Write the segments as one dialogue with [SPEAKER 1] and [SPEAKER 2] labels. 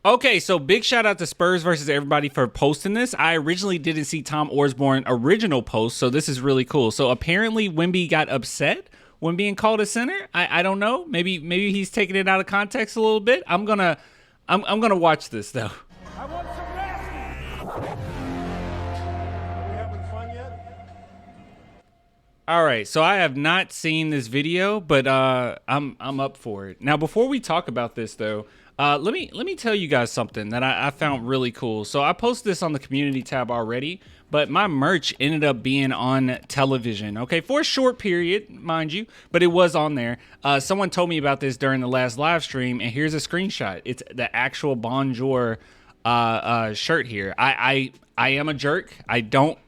[SPEAKER 1] Okay, so big shout out to Spurs versus everybody for posting this. I originally didn't see Tom Orsborn original post, so this is really cool. So apparently Wemby got upset when being called a center. I don't know. Maybe he's taking it out of context a little bit. I'm gonna watch this though.
[SPEAKER 2] I want some nasty. Are we having fun yet?
[SPEAKER 1] All right, so I have not seen this video, but I'm up for it. Now, before we talk about this though, let me tell you guys something that I found really cool. So I posted this on the community tab already, but my merch ended up being on television. Okay, for a short period, mind you, but it was on there. Someone told me about this during the last live stream, and here's a screenshot. It's the actual Bonjour shirt here. I am a jerk. I don't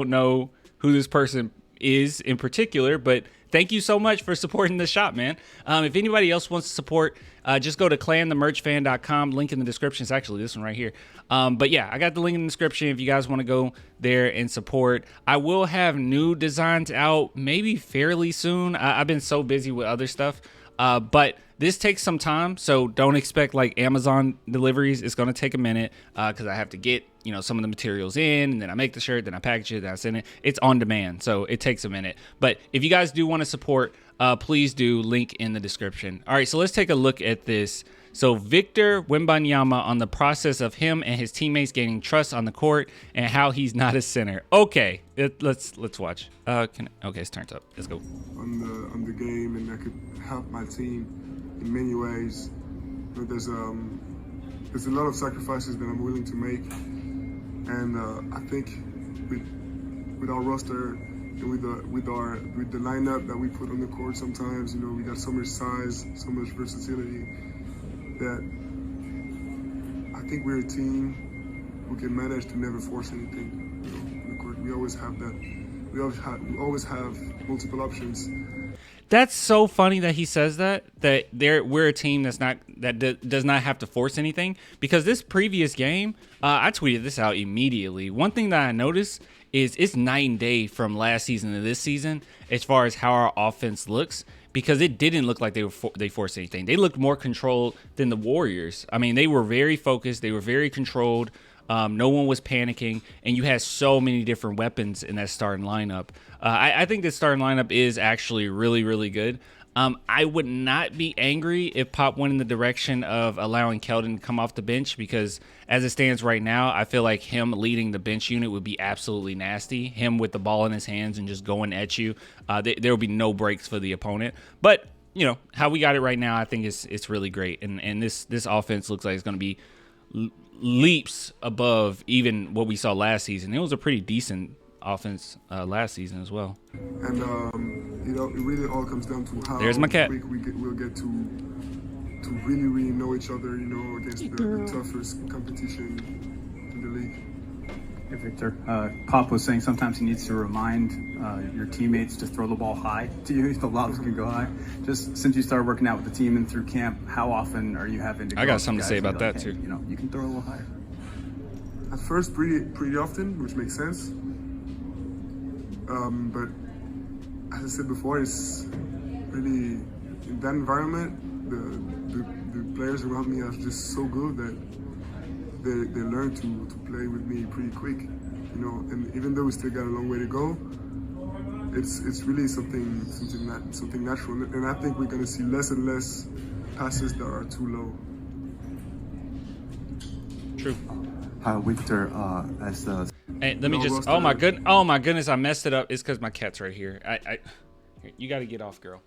[SPEAKER 1] know who this person is in particular, but thank you so much for supporting the shop, man. If anybody else wants to support, just go to clanthemerchfan.com. Link in the description. It's actually this one right here. But yeah, I got the link in the description if you guys want to go there and support. I will have new designs out maybe fairly soon. I've been so busy with other stuff. But this takes some time, so don't expect like Amazon deliveries. It's going to take a minute because I have to get, some of the materials in, and then I make the shirt, then I package it, then I send it. It's on demand, so it takes a minute. But if you guys do want to support, please do. Link in the description. All right, so let's take a look at this. So Victor Wembanyama on the process of him and his teammates gaining trust on the court and how he's not a center. Okay, let's watch. Okay, it's turned up. Let's go.
[SPEAKER 3] On the game, and that could help my team in many ways. But there's a lot of sacrifices that I'm willing to make, and I think with our roster and with the lineup that we put on the court, sometimes we got so much size, so much versatility that I think we're a team who can manage to never force anything. On the court, we always have that. We always have multiple options.
[SPEAKER 1] That's so funny that he says that we're a team that does not have to force anything, because this previous game, I tweeted this out immediately. One thing that I noticed is it's night and day from last season to this season as far as how our offense looks, because it didn't look like they forced anything. They looked more controlled than the Warriors. I mean, they were very focused. They were very controlled. No one was panicking, and you had so many different weapons in that starting lineup. I think this starting lineup is actually really, really good. I would not be angry if Pop went in the direction of allowing Keldon to come off the bench, because as it stands right now, I feel like him leading the bench unit would be absolutely nasty. Him with the ball in his hands and just going at you. There will be no breaks for the opponent. But, how we got it right now, I think it's really great. And this offense looks like it's going to be leaps above even what we saw last season. It was a pretty decent offense last season as well.
[SPEAKER 3] And it really all comes down to how
[SPEAKER 1] There's my cat.
[SPEAKER 3] quick we'll get to really know each other, against the toughest competition in the league.
[SPEAKER 4] Hey Victor, Pop was saying sometimes he needs to remind your teammates to throw the ball high to you. The lobs can go high. Just since you started working out with the team and through camp, how often are you having to?
[SPEAKER 1] I got something to say about that too.
[SPEAKER 4] You can throw a little higher.
[SPEAKER 3] At first, pretty often, which makes sense. But as I said before, it's really in that environment, the players around me are just so good that they learn to play with me pretty quick, and even though we still got a long way to go, it's really something natural, and I think we're going to see less and less passes that are too low.
[SPEAKER 1] True.
[SPEAKER 5] Victor,
[SPEAKER 1] Hey, let me just. Oh my goodness! I messed it up. It's because my cat's right here. You got to get off, girl.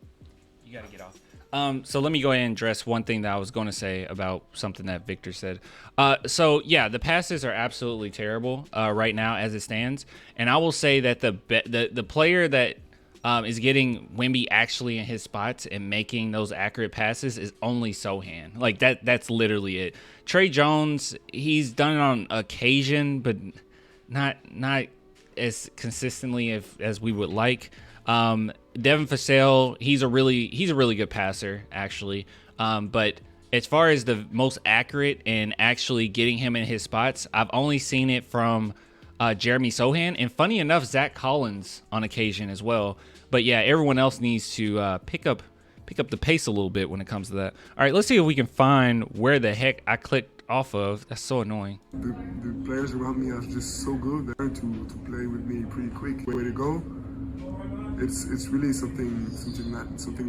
[SPEAKER 1] You got to get off. So let me go ahead and address one thing that I was going to say about something that Victor said. So yeah, the passes are absolutely terrible right now as it stands, and I will say that the player that is getting Wemby actually in his spots and making those accurate passes is only Sohan. Like that's literally it. Trey Jones, he's done it on occasion, but not as consistently as we would like. Devin Vassell, he's a really good passer actually. But as far as the most accurate and actually getting him in his spots, I've only seen it from Jeremy Sohan, and funny enough, Zach Collins on occasion as well. But yeah, everyone else needs to pick up the pace a little bit when it comes to that. All right, let's see if we can find where the heck I clicked off of. That's so annoying.
[SPEAKER 3] The players around me are just so good. They're to play with me pretty quick. Way to go. It's really something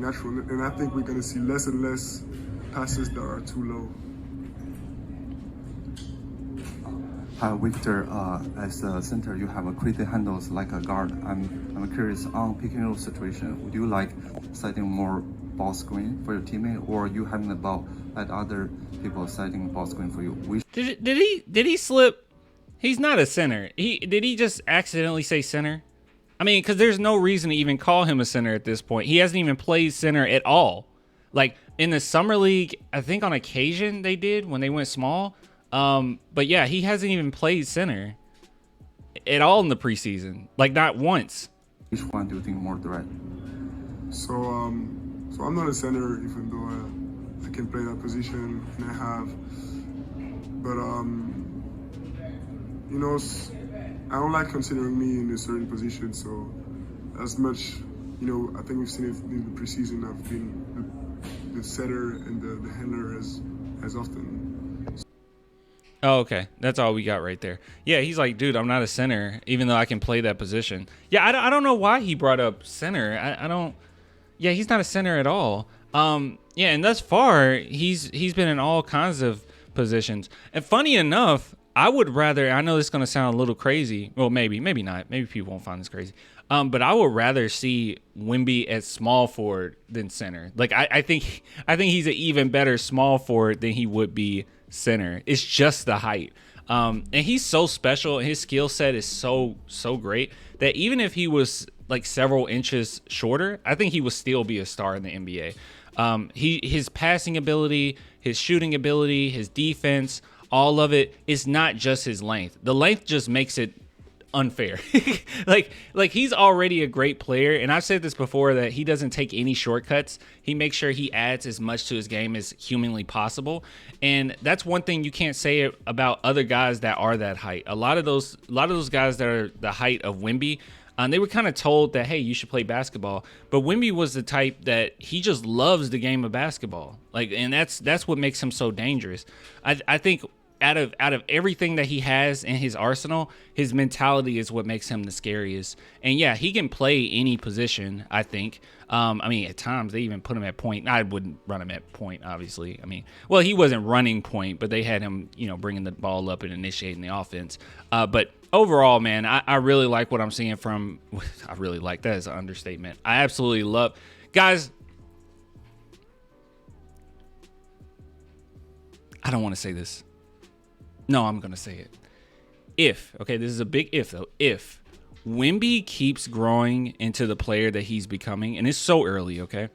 [SPEAKER 3] natural, and I think we're going to see less and less passes that are too low.
[SPEAKER 5] Hi, Victor. As a center, you have a crazy handles like a guard. I'm curious on pick and roll situation. Would you like setting more ball screen for your teammate, or you having the ball at other people setting ball screen for you?
[SPEAKER 1] Did he slip? He's not a center. Did he just accidentally say center? I mean, because there's no reason to even call him a center at this point. He hasn't even played center at all. Like in the summer league, I think on occasion they did when they went small. But yeah, he hasn't even played center at all in the preseason. Like not once.
[SPEAKER 5] Which one do you think more threat?
[SPEAKER 3] So I'm not a center, even though I can play that position and I have. But you know, I don't like considering me in a certain position. So as much, you know, I think we've seen it in the preseason. I've been the setter and the handler as often.
[SPEAKER 1] Oh, okay. That's all we got right there. Yeah, he's like, dude, I'm not a center, even though I can play that position. Yeah, I don't know why he brought up center. I don't. Yeah, he's not a center at all. Yeah, and thus far, he's been in all kinds of positions. And funny enough, I would rather, I know this is going to sound a little crazy. Well, maybe not. Maybe people won't find this crazy. But I would rather see Wemby as small forward than center. Like, I think he's an even better small forward than he would be center. It's just the height. And he's so special. His skill set is so great that even if he was like several inches shorter, I think he would still be a star in the NBA. His passing ability, his shooting ability, his defense, all of it is not just his length. The length just makes it unfair. like he's already a great player, and I've said this before that he doesn't take any shortcuts. He makes sure he adds as much to his game as humanly possible, and that's one thing you can't say about other guys that are that height. A lot of those guys that are the height of Wemby, they were kind of told that, hey, you should play basketball. But Wemby was the type that he just loves the game of basketball. Like, and that's what makes him so dangerous. I think out of everything that he has in his arsenal, his mentality is what makes him the scariest. And yeah, he can play any position, I think. I mean, at times they even put him at point. I wouldn't run him at point, obviously. I mean, well, he wasn't running point, but they had him, bringing the ball up and initiating the offense. But overall, man, I really like what I'm seeing from. I really like, that is an understatement. I absolutely love, guys. I don't want to say this. No, I'm going to say it. This is a big if, though. If Wemby keeps growing into the player that he's becoming, and it's so early, okay?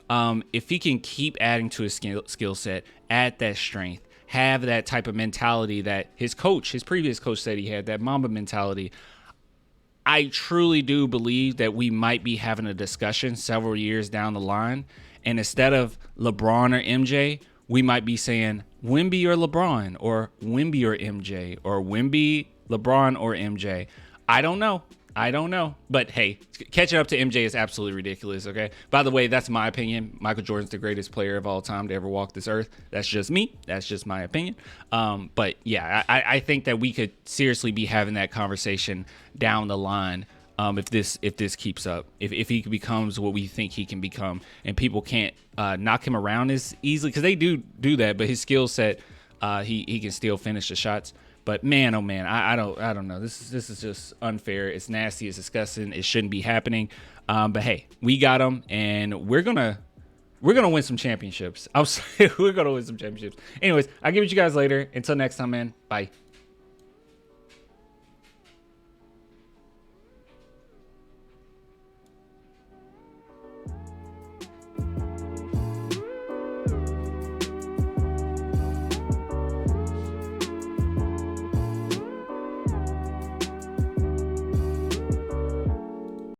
[SPEAKER 1] If he can keep adding to his skill set, add that strength, have that type of mentality that his previous coach said he had, that Mamba mentality, I truly do believe that we might be having a discussion several years down the line, and instead of LeBron or MJ, we might be saying Wemby or LeBron, or Wemby or MJ, or Wemby, LeBron, or MJ. I don't know. But hey, catching up to MJ is absolutely ridiculous, okay? By the way, that's my opinion. Michael Jordan's the greatest player of all time to ever walk this earth. That's just me. That's just my opinion. But yeah, I think that we could seriously be having that conversation down the line. If this keeps up, if he becomes what we think he can become, and people can't knock him around as easily, because they do that, but his skill set, he can still finish the shots. But man, oh man, I don't know. This is just unfair. It's nasty. It's disgusting. It shouldn't be happening. But hey, we got him, and we're gonna win some championships. I'll say we're gonna win some championships. Anyways, I'll give it to you guys later. Until next time, man. Bye.